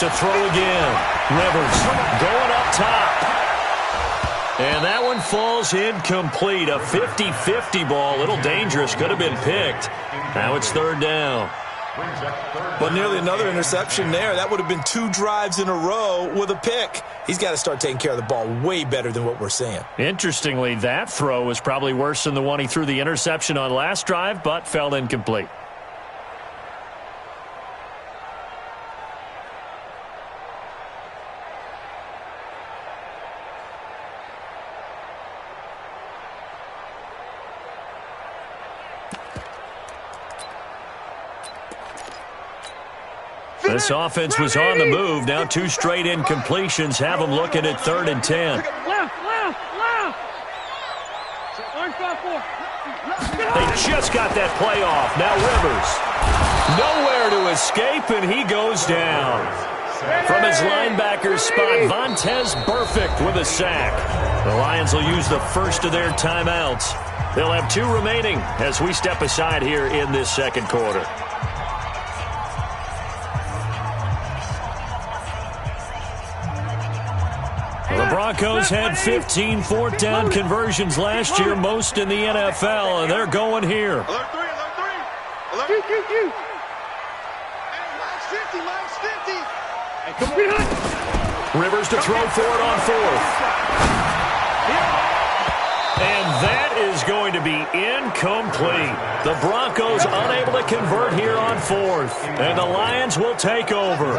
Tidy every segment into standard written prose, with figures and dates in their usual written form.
to throw again. Rivers going up top. And that one falls incomplete. A 50-50 ball. A little dangerous. Could have been picked. Now it's third down. But nearly another interception there. That would have been 2 drives in a row with a pick. He's got to start taking care of the ball way better than what we're seeing. Interestingly, that throw was probably worse than the one he threw the interception on last drive, but fell incomplete. This offense was on the move. Now 2 straight incompletions have them looking at 3rd and 10. They just got that play off. Now Rivers. Nowhere to escape, and he goes down. From his linebacker spot, Vontaze Burfict with a sack. The Lions will use the first of their timeouts. They'll have 2 remaining as we step aside here in this second quarter. The Broncos had 15 fourth down conversions last year, most in the NFL, and they're going here. Alert 3, alert 3. Alert. Hey, Mike's 50. Hey, come on. Rivers to throw for it on 4th. And that is going to be incomplete. The Broncos unable to convert here on 4th, and the Lions will take over.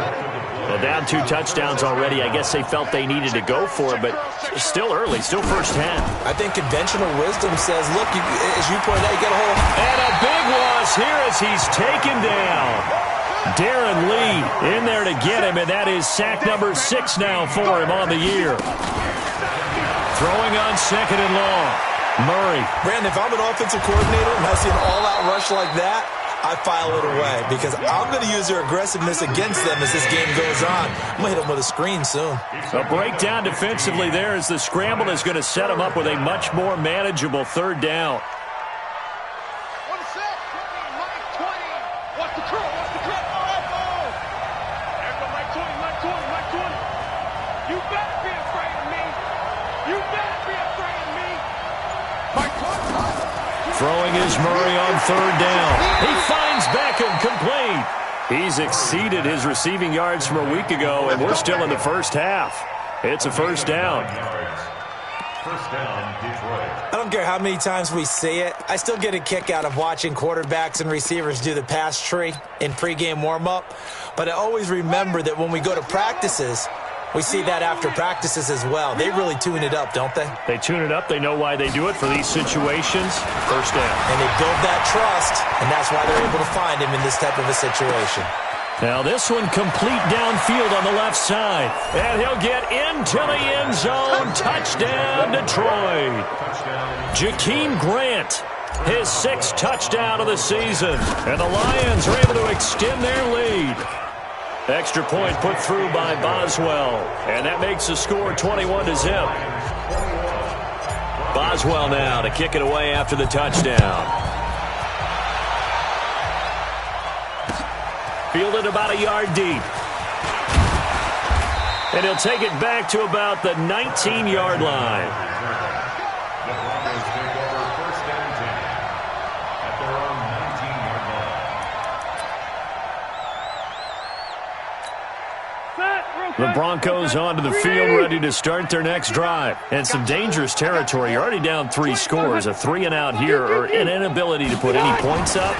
Well, down 2 touchdowns already. I guess they felt they needed to go for it, but still early, still first half. I think conventional wisdom says, look, as you pointed out, you get a hold. And a big loss here as he's taken down. Darren Lee in there to get him, and that is sack number 6 now for him on the year. Throwing on 2nd and long. Murray. Brandon, if I'm an offensive coordinator and I see an all-out rush like that, I file it away because I'm going to use their aggressiveness against them as this game goes on. I'm going to hit them with a screen soon. A breakdown defensively there as the scramble is going to set them up with a much more manageable 3rd down. Throwing is Murray on 3rd down. He finds Beckham complete. He's exceeded his receiving yards from a week ago, and we're still in the first half. It's a first down. First down, Detroit. I don't care how many times we see it. I still get a kick out of watching quarterbacks and receivers do the pass tree in pregame warm-up. But I always remember that when we go to practices, we see that after practices as well. They really tune it up, don't they? They tune it up. They know why they do it for these situations. First down. And they build that trust, and that's why they're able to find him in this type of a situation. Now this one complete downfield on the left side. And he'll get into the end zone. Touchdown, Detroit. Jakeem Grant, his 6th touchdown of the season. And the Lions are able to extend their lead. Extra point put through by Boswell. And that makes the score 21-0. Boswell now to kick it away after the touchdown. Fielded about a yard deep. And he'll take it back to about the 19-yard line. The Broncos take over 1st and 10 at their own 19-yard line. The Broncos onto the field, ready to start their next drive. And some dangerous territory. You're already down 3 scores. A 3-and-out here, or an inability to put any points up.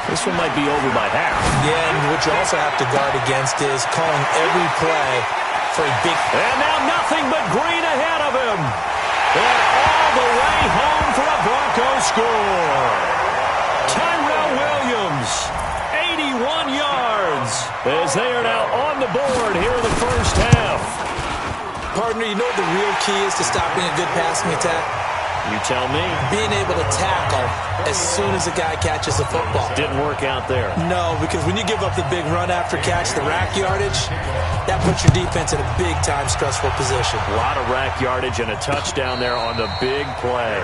This one might be over by half. Yeah, and what you also have to guard against is calling every play for a big... And now nothing but green ahead of him. And all the way home for a Broncos score. Tyrell Williams, 81 yards, as they are now on the board here in the first half. Partner, you know what the real key is to stopping a good passing attack? You tell me. Being able to tackle as soon as a guy catches the football. Didn't work out there. No, because when you give up the big run after catch, the rack yardage, that puts your defense in a big-time stressful position. A lot of rack yardage and a touchdown there on the big play.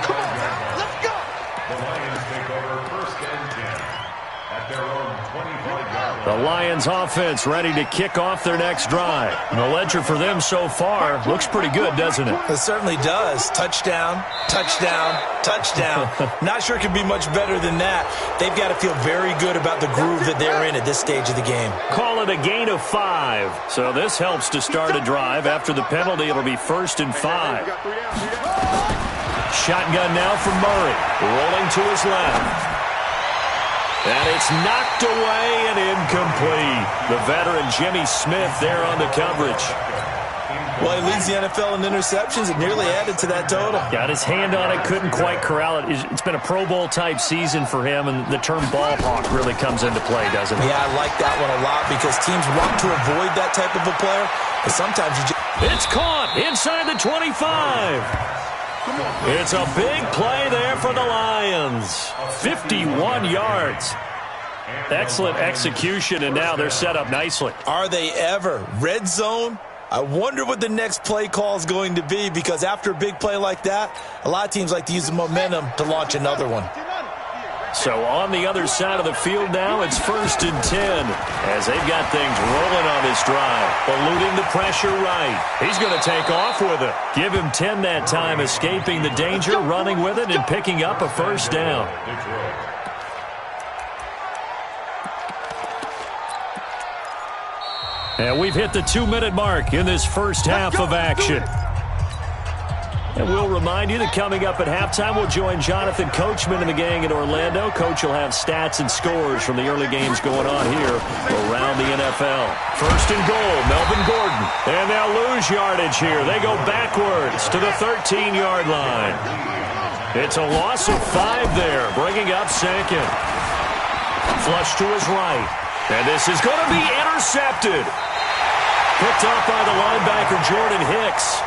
Come on, let's go. The Lions take over 1st and 10 at their own 25-yard line. The Lions offense ready to kick off their next drive. And the ledger for them so far looks pretty good, doesn't it? It certainly does. Touchdown, touchdown, touchdown. Not sure it could be much better than that. They've got to feel very good about the groove that they're in at this stage of the game. Call it a gain of 5. So this helps to start a drive. After the penalty, it'll be 1st and 5. Shotgun now from Murray. Rolling to his left. And it's knocked away and incomplete. The veteran Jimmy Smith there on the coverage. Well, he leads the NFL in interceptions. It nearly added to that total. Got his hand on it, couldn't quite corral it. It's been a Pro Bowl-type season for him, and the term ball hawk really comes into play, doesn't it? Yeah, I like that one a lot because teams want to avoid that type of a player, but sometimes you just... It's caught inside the 25. It's a big play there for the Lions. 51 yards. Excellent execution, and now they're set up nicely. Are they ever? Red zone? I wonder what the next play call is going to be, because after a big play like that, a lot of teams like to use the momentum to launch another one. So on the other side of the field now, it's 1st and 10 as they've got things rolling on this drive. Eluding the pressure right. He's going to take off with it. Give him 10 that time, escaping the danger, running with it, and picking up a 1st down. And we've hit the 2-minute mark in this first half of action. And we'll remind you that coming up at halftime, we'll join Jonathan Coachman and the gang in Orlando. Coach will have stats and scores from the early games going on here around the NFL. 1st and goal, Melvin Gordon. And they'll lose yardage here. They go backwards to the 13-yard line. It's a loss of 5 there, bringing up 2nd. Flush to his right. And this is going to be intercepted. Picked up by the linebacker, Jordan Hicks.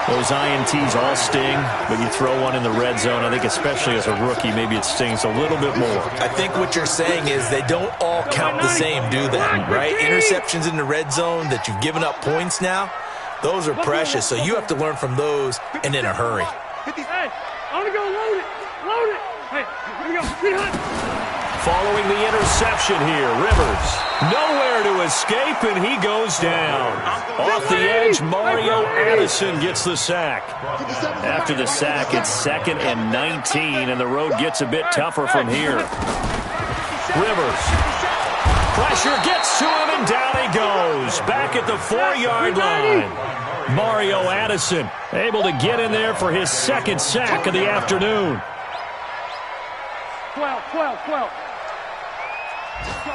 Those INTs all sting, but you throw one in the red zone, I think especially as a rookie, maybe it stings a little bit more. I think what you're saying is they don't all count the same, do they? Right? Interceptions in the red zone that you've given up points now, those are precious, so you have to learn from those and in a hurry. Hey, I want to go load it. Load it. Hey, here we go. Speed hunt. Following the interception here, Rivers nowhere to escape, and he goes down. Off the edge, Mario Addison gets the sack. After the sack, it's 2nd and 19, and the road gets a bit tougher from here. Rivers. Pressure gets to him, and down he goes. Back at the 4-yard line. Mario Addison able to get in there for his 2nd sack of the afternoon. 12.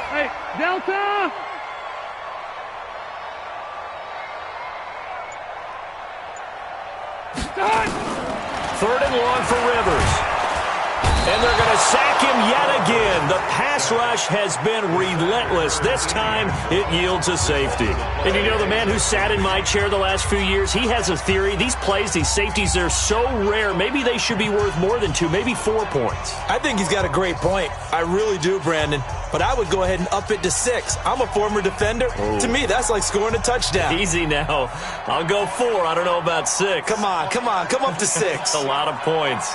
Hey, Delta! Done! 3rd and long for Rivers. And they're going to sack him yet again. The pass rush has been relentless. This time, it yields a safety. And you know, the man who sat in my chair the last few years, he has a theory. These plays, these safeties, they're so rare. Maybe they should be worth more than 2, maybe 4 points. I think he's got a great point. I really do, Brandon. But I would go ahead and up it to 6. I'm a former defender. Oh. To me, that's like scoring a touchdown. Easy now. I'll go 4. I don't know about 6. Come on. Come up to 6. A lot of points.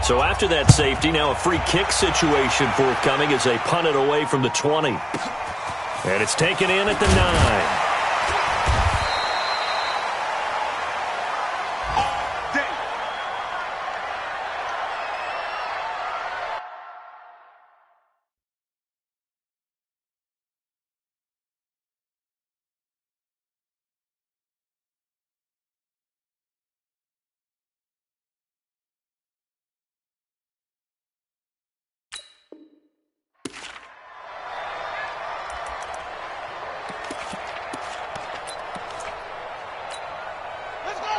So after that safety, now a free kick situation forthcoming as they punt it away from the 20. And it's taken in at the 9.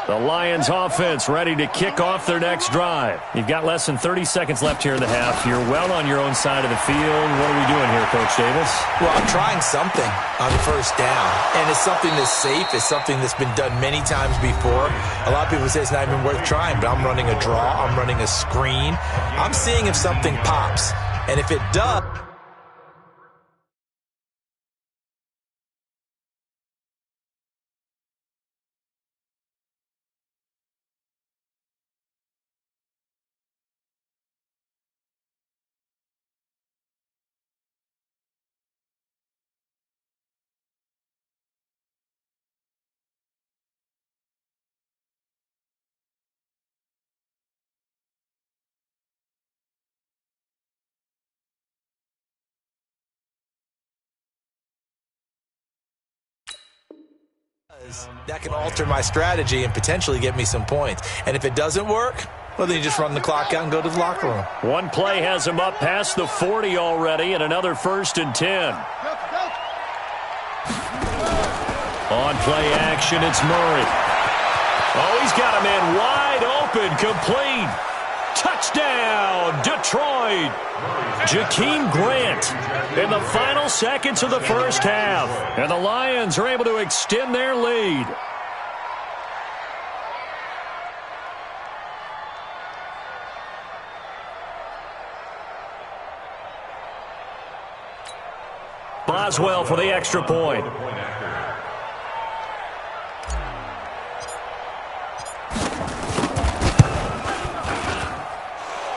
The Lions offense ready to kick off their next drive. You've got less than 30 seconds left here in the half. You're well on your own side of the field. What are we doing here, Coach Davis? Well, I'm trying something on the 1st down. And it's something that's safe. It's something that's been done many times before. A lot of people say it's not even worth trying, but I'm running a draw. I'm running a screen. I'm seeing if something pops. And if it does... That can alter my strategy and potentially get me some points. And if it doesn't work, well, then you just run the clock out and go to the locker room. One play has him up past the 40 already, and another 1st and 10. On play action, it's Murray. Oh, he's got a man wide open, complete. Touchdown, Detroit. Jakeem Grant in the final seconds of the first half. And the Lions are able to extend their lead. Boswell for the extra point.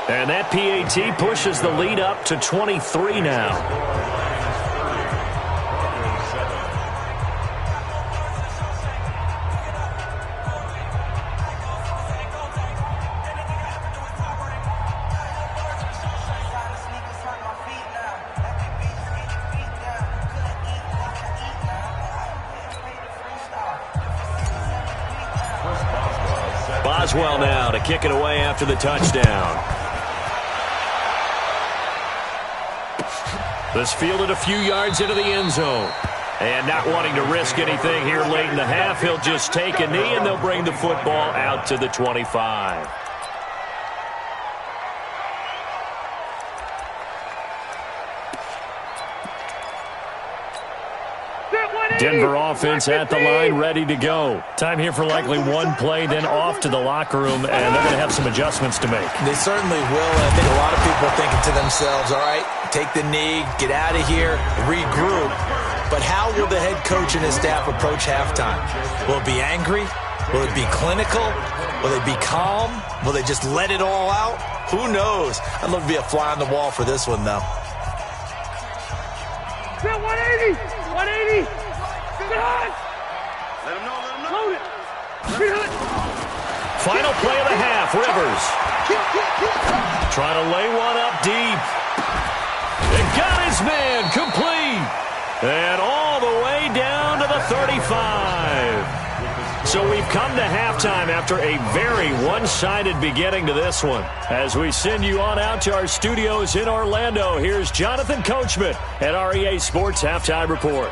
And that PAT pushes the lead up to 23 now. Boswell now to kick it away after the touchdown. This fielded a few yards into the end zone. And not wanting to risk anything here late in the half, he'll just take a knee and they'll bring the football out to the 25. Denver offense at the line, ready to go. Time here for likely one play, then off to the locker room, and they're going to have some adjustments to make. They certainly will, and I think a lot of people are thinking to themselves, all right, take the knee, get out of here, regroup. But how will the head coach and his staff approach halftime? Will it be angry? Will it be clinical? Will they be calm? Will they just let it all out? Who knows? I'd love to be a fly on the wall for this one, though. 180! 180! Let him know, let him know. Load it. Final play of the half, Rivers. Trying to lay one up deep. And got his man complete. And all the way down to the 35. So we've come to halftime after a very one-sided beginning to this one. As we send you on out to our studios in Orlando, here's Jonathan Coachman at REA Sports Halftime Report.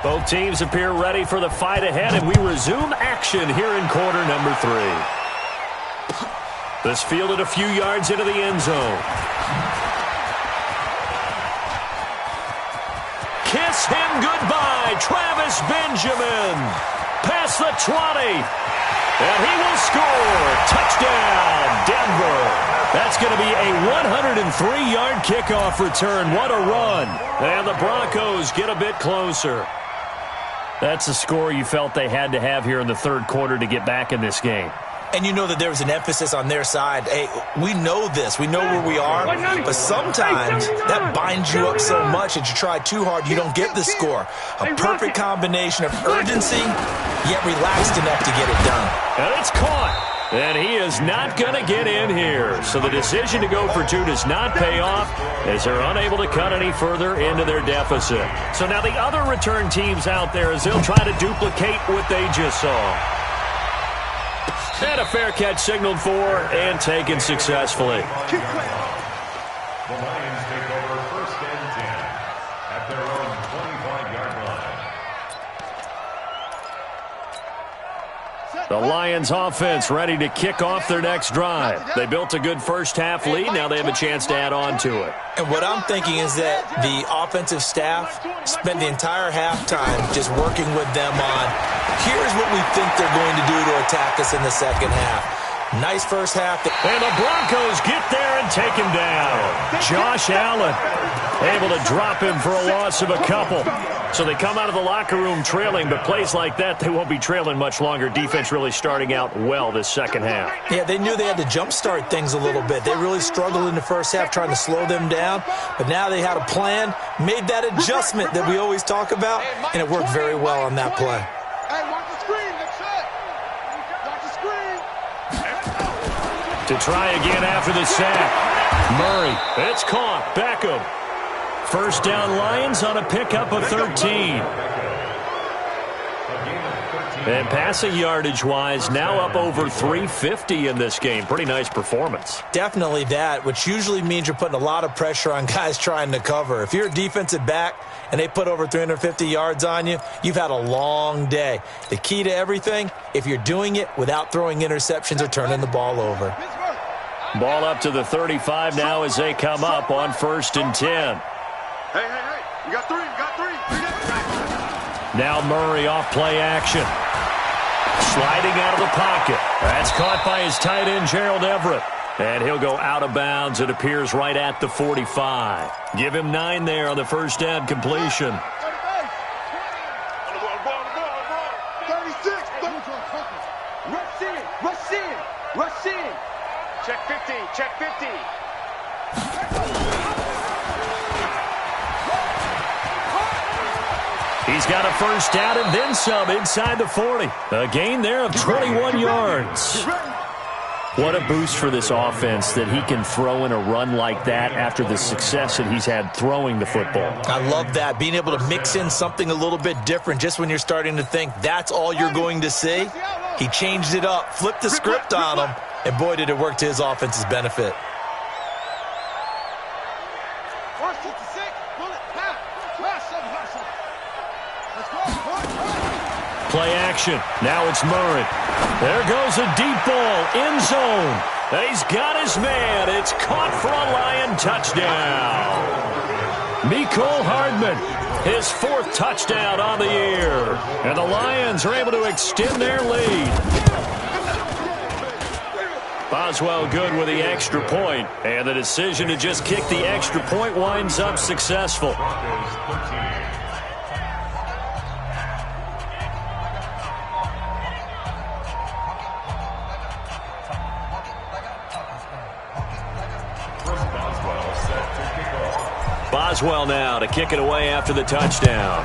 Both teams appear ready for the fight ahead, and we resume action here in quarter number 3. This fielded a few yards into the end zone. Kiss him goodbye, Travis Benjamin. Past the 20. And he will score. Touchdown, Denver. That's going to be a 103-yard kickoff return. What a run. And the Broncos get a bit closer. That's a score you felt they had to have here in the third quarter to get back in this game. And you know that there was an emphasis on their side. Hey, we know this. We know where we are. But sometimes that binds you up so much that you try too hard, you don't get the score. A perfect combination of urgency, yet relaxed enough to get it done. And it's caught. And he is not going to get in here. So the decision to go for 2 does not pay off as they're unable to cut any further into their deficit. So now the other return teams out there as they'll try to duplicate what they just saw. And a fair catch signaled for and taken successfully. The Lions take over 1st and 10 at their own 25-yard line. The Lions offense ready to kick off their next drive. They built a good first half lead. Now they have a chance to add on to it. And what I'm thinking is that the offensive staff spent the entire halftime just working with them on, here's what we think they're going to do to attack us in the second half. Nice first half. And the Broncos get there and take him down. Josh Allen able to drop him for a loss of a couple. So they come out of the locker room trailing, but plays like that, they won't be trailing much longer. Defense really starting out well this second half. Yeah, they knew they had to jumpstart things a little bit. They really struggled in the first half trying to slow them down, but now they had a plan, made that adjustment that we always talk about, and it worked very well on that play. Hey, watch the screen. That's it. Watch the screen. To try again after the sack. Murray, it's caught. Beckham. First down Lions on a pickup of 13. And passing yardage-wise, now up over 350 in this game. Pretty nice performance. Definitely that, which usually means you're putting a lot of pressure on guys trying to cover. If you're a defensive back and they put over 350 yards on you, you've had a long day. The key to everything, if you're doing it without throwing interceptions or turning the ball over. Ball up to the 35 now as they come up on 1st and 10. Hey. You got three. Now Murray off play action. Sliding out of the pocket. That's caught by his tight end, Gerald Everett. And he'll go out of bounds, it appears, right at the 45. Give him 9 there on the first down completion. 36. Rush in. Check 50. He's got a first down and then some inside the 40. A gain there of 21 yards. What a boost for this offense that he can throw in a run like that after the success that he's had throwing the football. I love that, being able to mix in something a little bit different just when you're starting to think that's all you're going to see. He changed it up, flipped the script on him, and boy, did it work to his offense's benefit. Play action. Now it's Murray. There goes a deep ball. End zone. He's got his man. It's caught for a Lion touchdown. Mecole Hardman, his 4th touchdown on the year. And the Lions are able to extend their lead. Boswell good with the extra point. And the decision to just kick the extra point winds up successful. Boswell now to kick it away after the touchdown.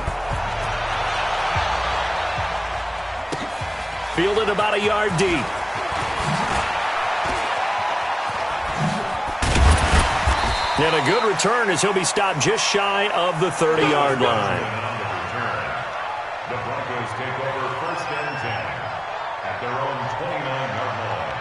Fielded about a yard deep. And a good return as he'll be stopped just shy of the 30-yard line. The Broncos take over 1st and 10 at their own 29-yard line.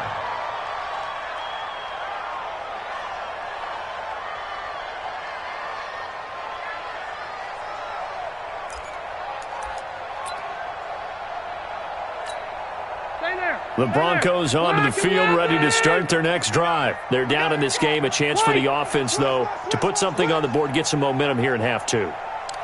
The Broncos onto the field ready to start their next drive. They're down in this game. A chance for the offense, though, to put something on the board, get some momentum here in half 2.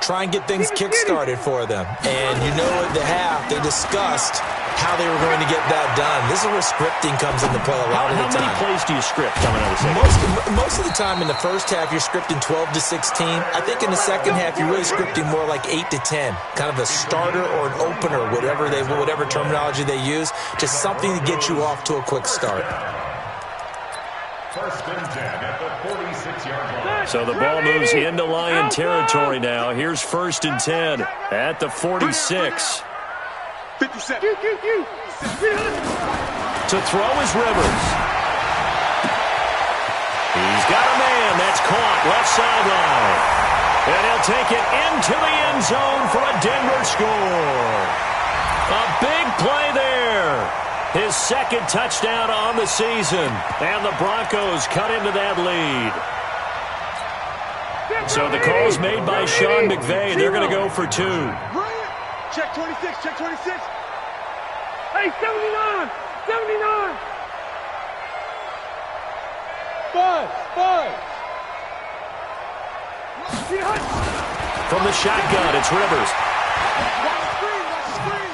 Try and get things kick-started for them. And you know at the half, they discussed how they were going to get that done. This is where scripting comes into play a lot of the time. How many plays do you script coming out of the second? Most of the time in the first half, you're scripting 12 to 16. I think in the second half, you're really scripting more like 8 to 10. Kind of a starter or an opener, whatever terminology they use. Just something to get you off to a quick start. 1st and 10 at the 46-yard line. So the ball moves into Lion territory now. Here's 1st and 10 at the 46. 57. To throw is Rivers. He's got a man. That's caught left sideline. And he'll take it into the end zone for a Denver score. A big play there. His 2nd touchdown on the season. And the Broncos cut into that lead. So the call's made by Sean McVay. They're going to go for 2. Check 26. Hey, 79. Buzz. From the shotgun, it's Rivers. Watch the screen.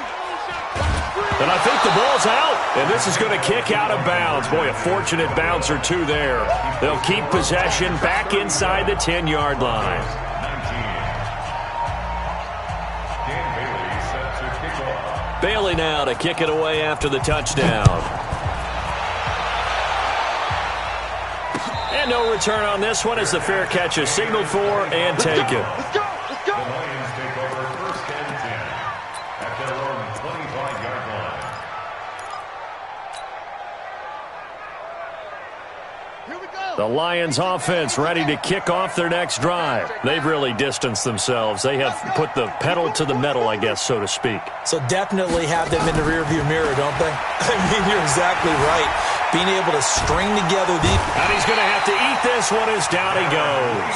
And I think the ball's out. And this is going to kick out of bounds. Boy, a fortunate bounce or two there. They'll keep possession back inside the 10-yard line. Bailey now to kick it away after the touchdown. And no return on this one as the fair catch is signaled for and taken. Let's go. Let's go. The Lions take over 1st and 10 at their own 25-yard line. Here we go. The Lions offense ready to kick off their next drive. They've really distanced themselves. They have put the pedal to the metal, I guess, so to speak. So definitely have them in the rearview mirror, don't they? I mean, you're exactly right. Being able to string together these... And he's going to have to eat this one as down he goes.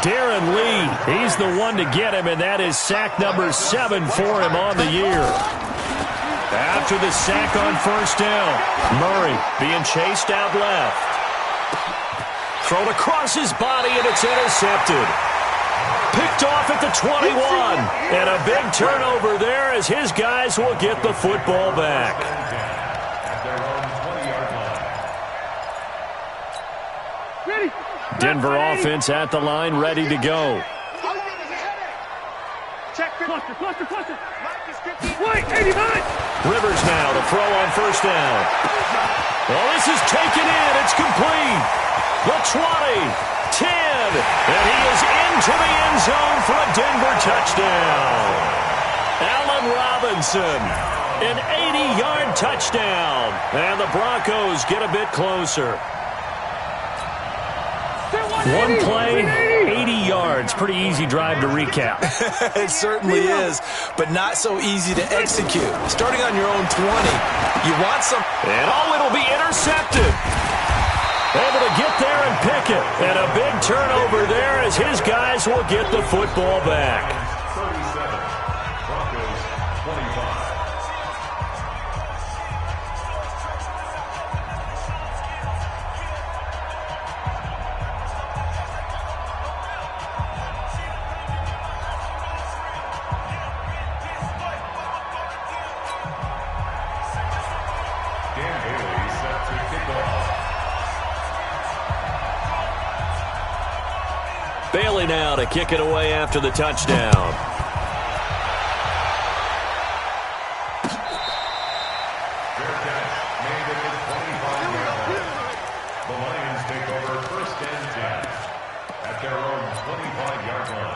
Darren Lee, he's the one to get him, and that is sack number 7 for him on the year. After the sack on 1st down, Murray being chased out left. Thrown across his body, and it's intercepted. Picked off at the 21. And a big turnover there as his guys will get the football back. Denver offense at the line, ready to go. Check. Cluster. Wait, 89. Rivers now to throw on 1st down. Well, this is taken in. It's complete. The 20, 10, and he is into the end zone for a Denver touchdown. Allen Robinson, an 80-yard touchdown, and the Broncos get a bit closer. One play, 80 yards. Pretty easy drive to recap. It certainly is, but not so easy to execute. Starting on your own 20, you want some... And it'll be intercepted. Able to get there and pick it. And a big turnover there as his guys will get the football back. 37, Broncos 25. Bailey now to kick it away after the touchdown. Fair catch made at the 25-yard line. The Lions take over 1st and 10 at their own 25-yard line.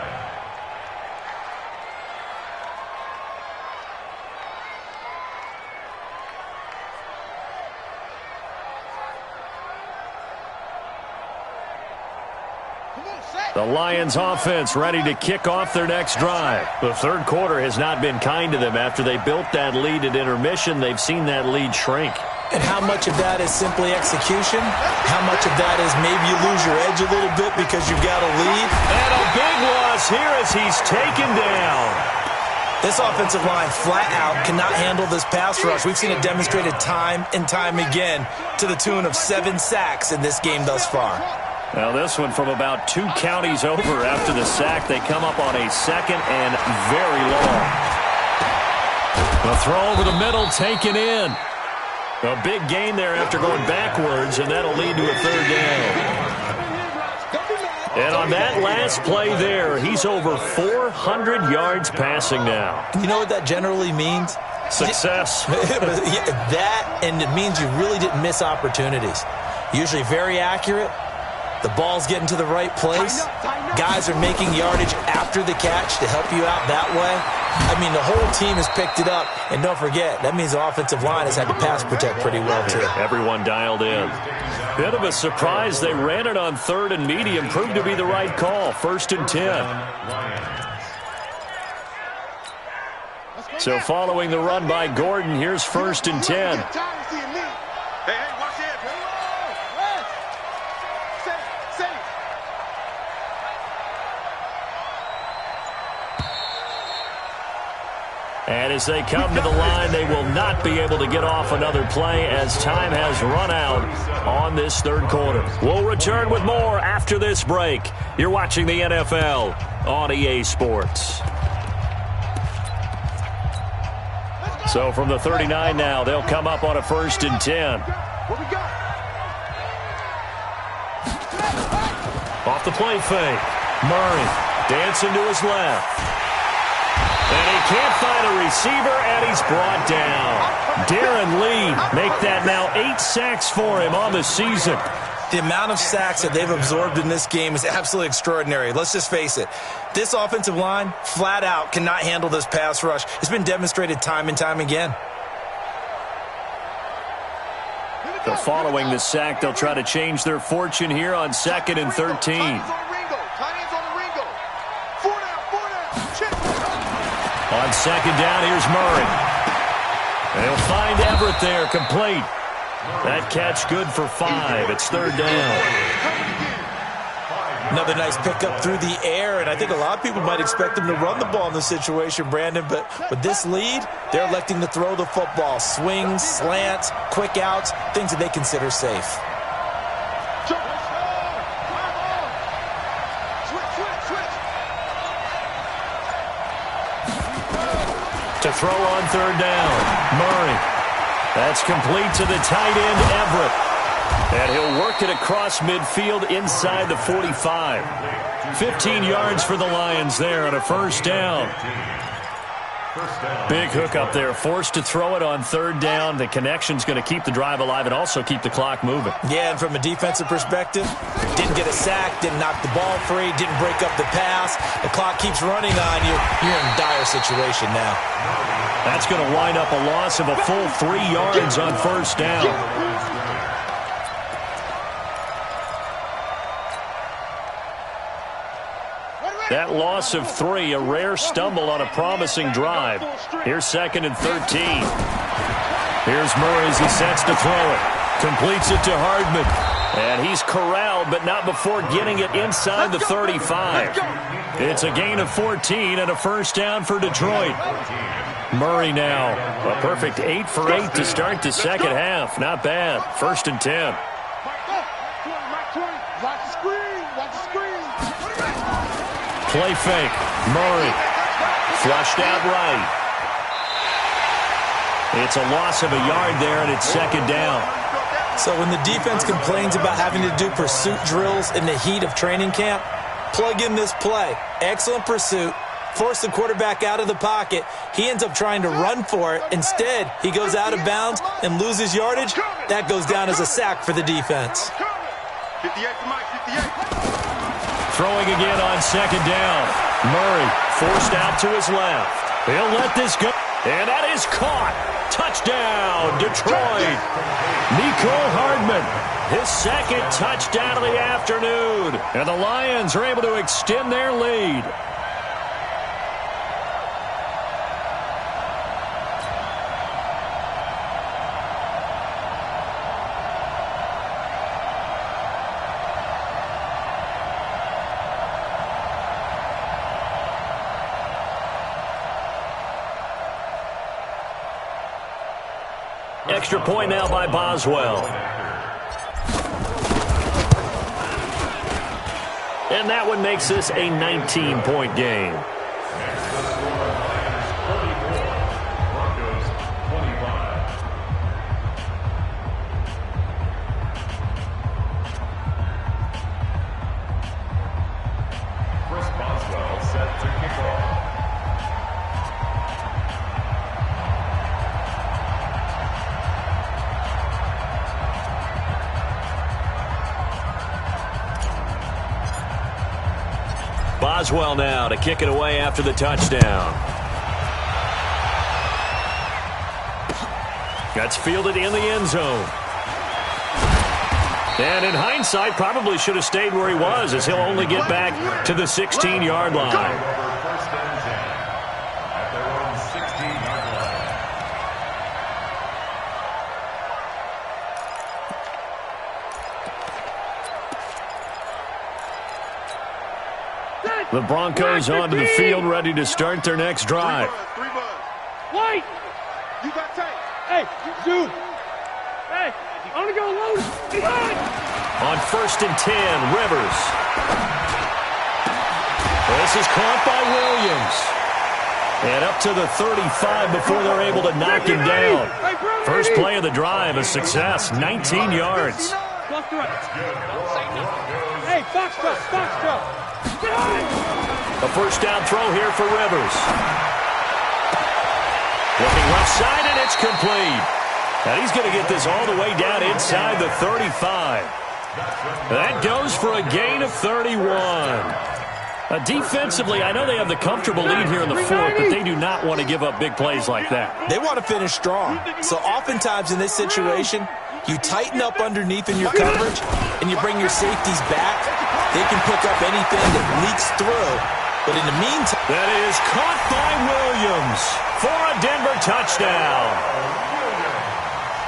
The Lions offense ready to kick off their next drive. The 3rd quarter has not been kind to them. After they built that lead at intermission, they've seen that lead shrink. And how much of that is simply execution? How much of that is maybe you lose your edge a little bit because you've got a lead? And a big loss here as he's taken down. This offensive line flat out cannot handle this pass rush. We've seen it demonstrated time and time again to the tune of 7 sacks in this game thus far. Now this one from about 2 counties over after the sack. They come up on a 2nd and very long. The throw over the middle taken in. A big gain there after going backwards, and that'll lead to a 3rd down. And on that last play there, he's over 400 yards passing now. You know what that generally means? Success. That, and it means you really didn't miss opportunities. Usually very accurate. The ball's getting to the right place. Guys are making yardage after the catch to help you out that way. I mean, the whole team has picked it up. And don't forget, that means the offensive line has had to pass protect pretty well, too. Everyone dialed in. Bit of a surprise. They ran it on 3rd and medium. Proved to be the right call. 1st and 10. So following the run by Gordon, here's 1st and 10. And as they come to the line, they will not be able to get off another play as time has run out on this 3rd quarter. We'll return with more after this break. You're watching the NFL on EA Sports. So from the 39 now, they'll come up on a 1st and 10. What we got? Off the play fake. Murray dancing to his left. And he can't find a receiver, and he's brought down. Darren Lee make that now 8 sacks for him on the season. The amount of sacks that they've absorbed in this game is absolutely extraordinary. Let's just face it. This offensive line, flat out, cannot handle this pass rush. It's been demonstrated time and time again. So following the sack, they'll try to change their fortune here on 2nd and 13. On 2nd down, here's Murray. They'll find Everett there, complete. That catch good for 5. It's 3rd down. Another nice pickup through the air, and I think a lot of people might expect them to run the ball in this situation, Brandon, but with this lead, they're electing to throw the football. Swings, slants, quick outs, things that they consider safe. To throw on 3rd down, Murray. That's complete to the tight end, Everett. And he'll work it across midfield inside the 45. 15 yards for the Lions there on a 1st down. Big hook up there, forced to throw it on 3rd down. The connection's going to keep the drive alive and also keep the clock moving. Yeah, and from a defensive perspective, didn't get a sack, didn't knock the ball free, didn't break up the pass. The clock keeps running on you. You're in a dire situation now. That's going to wind up a loss of a full 3 yards on 1st down. That loss of 3, a rare stumble on a promising drive. Here's 2nd and 13. Here's Murray as he sets to throw it. Completes it to Hardman. And he's corralled, but not before getting it inside the 35. It's a gain of 14 and a 1st down for Detroit. Murray now, a perfect 8 for 8 to start the 2nd half. Not bad. 1st and 10. Play fake. Murray. Flushed out right. It's a loss of a yard there, and it's 2nd down. So when the defense complains about having to do pursuit drills in the heat of training camp, plug in this play. Excellent pursuit. Force the quarterback out of the pocket. He ends up trying to run for it. Instead, he goes out of bounds and loses yardage. That goes down as a sack for the defense. 58 to Mike, 58. Throwing again on 2nd down. Murray forced out to his left. He'll let this go. And that is caught. Touchdown, Detroit. Mecole Hardman, his 2nd touchdown of the afternoon. And the Lions are able to extend their lead. Extra point now by Boswell. And that one makes this a 19-point game. Boswell set to kick off. Boswell now to kick it away after the touchdown. That's fielded in the end zone. And in hindsight, probably should have stayed where he was, as he'll only get back to the 16-yard line. First and 10 at their own 16-yard line. The Broncos onto the field, ready to start their next drive. White! You got tape. Hey, dude. Hey, I want to go low. On 1st and 10, Rivers. This is caught by Williams. And up to the 35 before they're able to knock him down. First play of the drive, a success, 19 yards. Hey, foxtrot. A first down throw here for Rivers. Looking left side, and it's complete. And he's going to get this all the way down inside the 35. That goes for a gain of 31. Defensively, I know they have the comfortable lead here in the fourth, but they do not want to give up big plays like that. They want to finish strong. So oftentimes in this situation, you tighten up underneath in your coverage, and you bring your safeties back. They can pick up anything that leaks through. But in the meantime... That is caught by Williams for a Denver touchdown.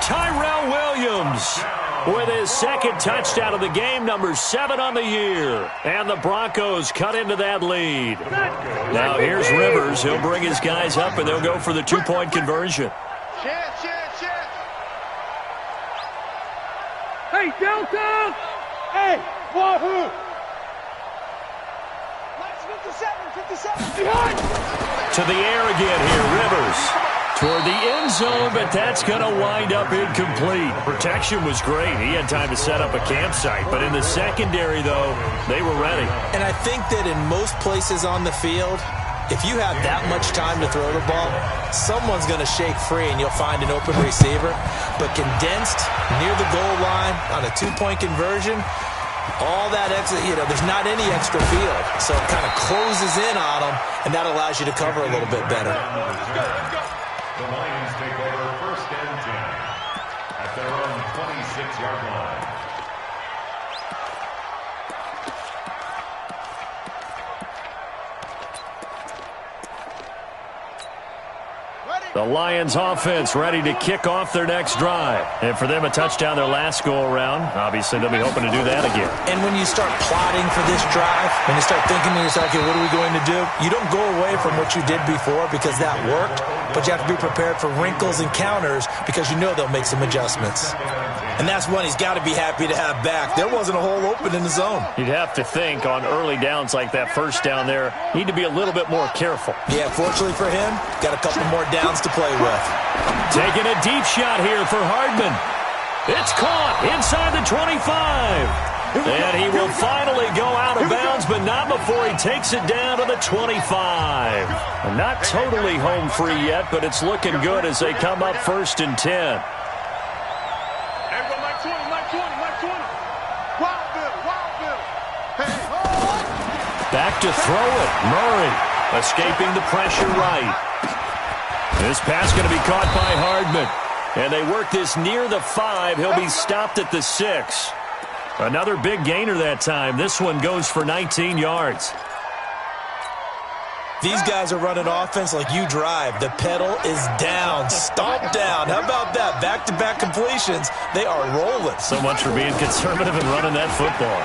Tyrell Williams with his second touchdown of the game, number 7 on the year. And the Broncos cut into that lead. Now here's Rivers. He'll bring his guys up, and they'll go for the 2-point conversion. Hey, Delta! Hey, Wahoo! 57! Behind! To the air again here, Rivers. Toward the end zone, but that's going to wind up incomplete. Protection was great. He had time to set up a campsite, but in the secondary, though, they were ready. And I think that in most places on the field, if you have that much time to throw the ball, someone's going to shake free and you'll find an open receiver. But condensed near the goal line on a 2-point conversion, all that extra, there's not any extra field. So it kind of closes in on them, and that allows you to cover a little bit better. The Lions take over first and 10 at their own 26-yard line. The Lions offense ready to kick off their next drive. And for them, a touchdown their last go-around. Obviously, they'll be hoping to do that again. And when you start plotting for this drive, when you start thinking to yourself, okay, what are we going to do? You don't go away from what you did before because that worked, but you have to be prepared for wrinkles and counters because you know they'll make some adjustments. And that's one he's got to be happy to have back. There wasn't a hole open in the zone. You'd have to think on early downs like that first down there, need to be a little bit more careful. Yeah, fortunately for him, got a couple more downs to play with. Taking a deep shot here for Hardman. It's caught inside the 25. And he will finally go out of bounds, but not before he takes it down to the 25. Not totally home free yet, but it's looking good as they come up first and 10. Back to throw it. Murray escaping the pressure right. This pass going to be caught by Hardman. And they work this near the 5. He'll be stopped at the 6. Another big gainer that time. This one goes for 19 yards. These guys are running offense like you drive. The pedal is down, stomp down. How about that? Back-to-back completions. They are rolling. So much for being conservative and running that football.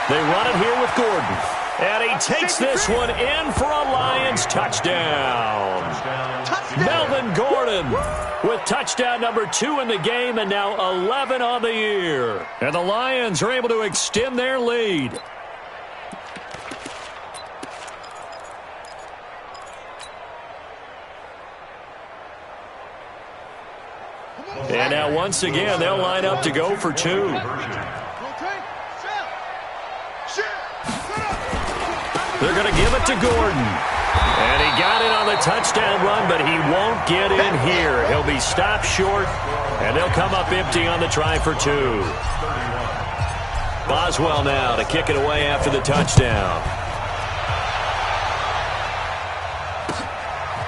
They run it here with Gordon. And he takes this one in for a Lions touchdown. Melvin Gordon with touchdown number 2 in the game and now 11 on the year. And the Lions are able to extend their lead. And now once again, they'll line up to go for 2. They're going to give it to Gordon. And he got it on the touchdown run, but he won't get in here. He'll be stopped short, and they'll come up empty on the try for 2. Boswell now to kick it away after the touchdown.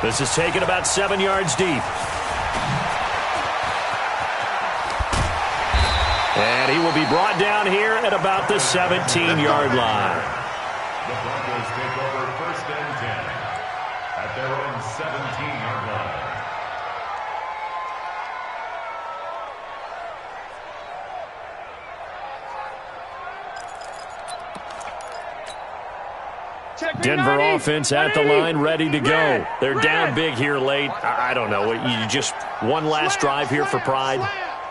This is taken about 7 yards deep. And he will be brought down here at about the 17-yard line. The Broncos take over first and 10 at their own 17-yard line. Denver offense at the line, ready to go. They're down big here late. I don't know. You just one last drive here for pride.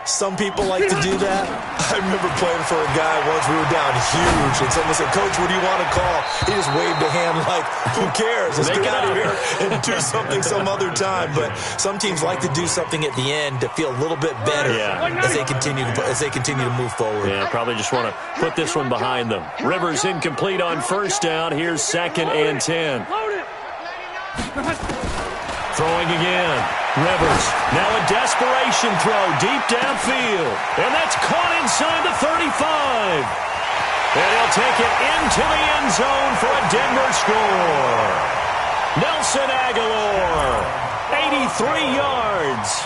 Some people like to do that. I remember playing for a guy once. We were down huge, and someone said, "Coach, what do you want to call?" He just waved a hand like, "Who cares? Let's get out of here and do something some other time." But some teams like to do something at the end to feel a little bit better as they continue to move forward. Yeah, probably just want to put this one behind them. Rivers incomplete on first down. Here's 2nd and 10. Throwing again. Rivers, now a desperation throw deep downfield. And that's caught inside the 35. And he'll take it into the end zone for a Denver score. Nelson Aguilar, 83 yards.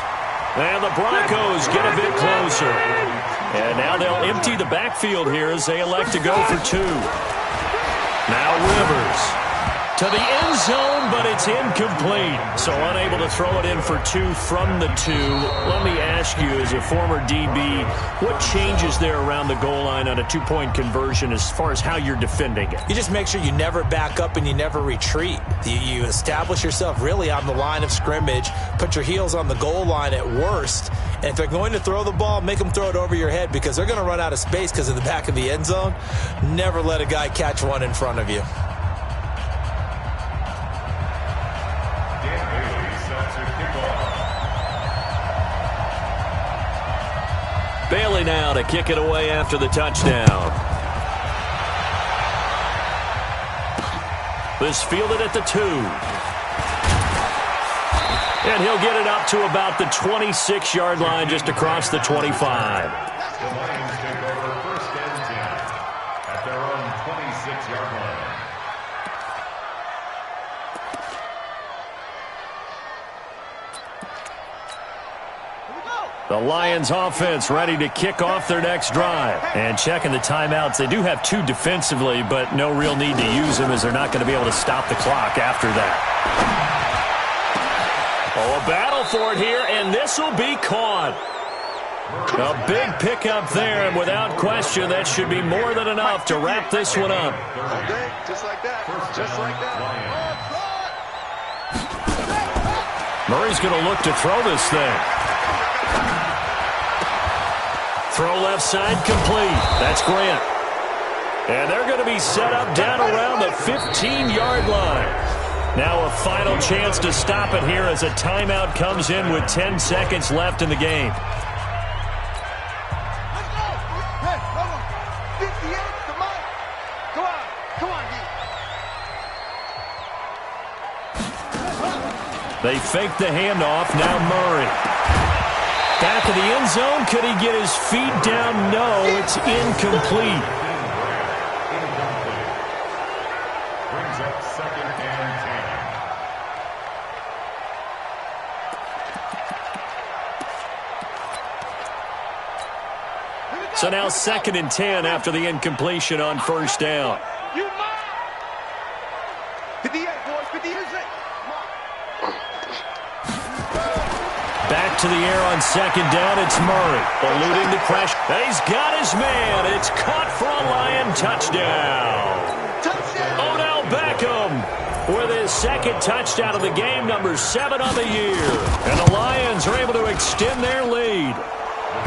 And the Broncos get a bit closer. And now they'll empty the backfield here as they elect to go for 2. Now Rivers to the end zone, but it's incomplete. So unable to throw it in for 2 from the 2. Let me ask you, as a former DB, what changes there around the goal line on a 2-point conversion as far as how you're defending it? You just make sure you never back up and you never retreat. You establish yourself really on the line of scrimmage, put your heels on the goal line at worst, and if they're going to throw the ball, make them throw it over your head because they're going to run out of space because of the back of the end zone. Never let a guy catch one in front of you. Bailey now to kick it away after the touchdown. This fielded at the 2. And he'll get it up to about the 26-yard line, just across the 25. The Lions take over 1st and 10 at their own 26-yard line. The Lions offense ready to kick off their next drive. And checking the timeouts, they do have 2 defensively, but no real need to use them as they're not going to be able to stop the clock after that. Oh, a battle for it here, and this will be caught. A big pickup there, and without question, that should be more than enough to wrap this one up. Okay, just like that. Just like that. Murray's going to look to throw this thing. Throw left side complete. That's Grant. And they're going to be set up down around the 15-yard line. Now a final chance to stop it here as a timeout comes in with 10 seconds left in the game. Let's go. Hey, come on. 58, come on. Come on. Come on, D. They fake the handoff. Now Murray. Back of the end zone. Could he get his feet down? No, it's incomplete. Brings up 2nd and 10. So now 2nd and 10 after the incompletion on first down. You mine. 58, boys. 58. Back to the air on 2nd down. It's Murray. Eluding the pressure. He's got his man. It's caught for a Lion touchdown. Odell Beckham with his 2nd touchdown of the game, number 7 on the year. And the Lions are able to extend their lead.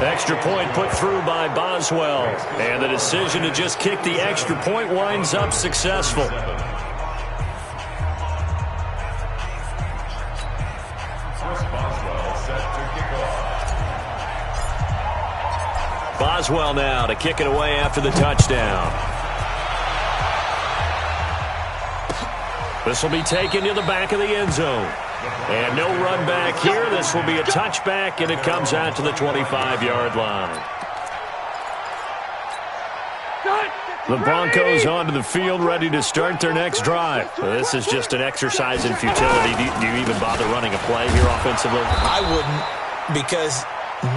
Extra point put through by Boswell. And the decision to just kick the extra point winds up successful. Boswell now to kick it away after the touchdown. This will be taken to the back of the end zone. And no run back here. This will be a touchback, and it comes out to the 25-yard line. The Broncos onto the field, ready to start their next drive. This is just an exercise in futility. Do you even bother running a play here offensively? I wouldn't, because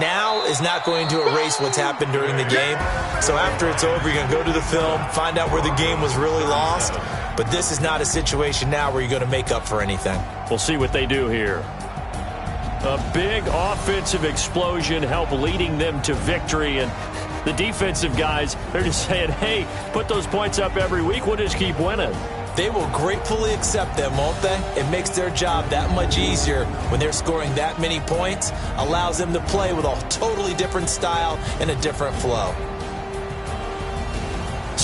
now is not going to erase what's happened during the game. So after it's over, you're going to go to the film, find out where the game was really lost. But this is not a situation now where you're going to make up for anything. We'll see what they do here. A big offensive explosion helped leading them to victory. And the defensive guys, they're just saying, hey, put those points up every week. We'll just keep winning. They will gratefully accept them, won't they? It makes their job that much easier when they're scoring that many points. Allows them to play with a totally different style and a different flow.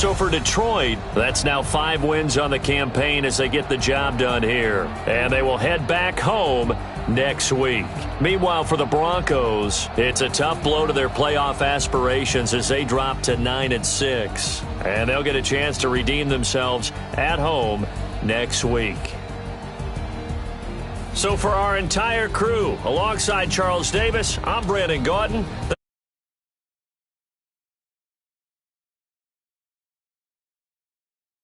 So for Detroit, that's now 5 wins on the campaign as they get the job done here. And they will head back home next week. Meanwhile, for the Broncos, it's a tough blow to their playoff aspirations as they drop to 9-6. And they'll get a chance to redeem themselves at home next week. So for our entire crew, alongside Charles Davis, I'm Brandon Gordon.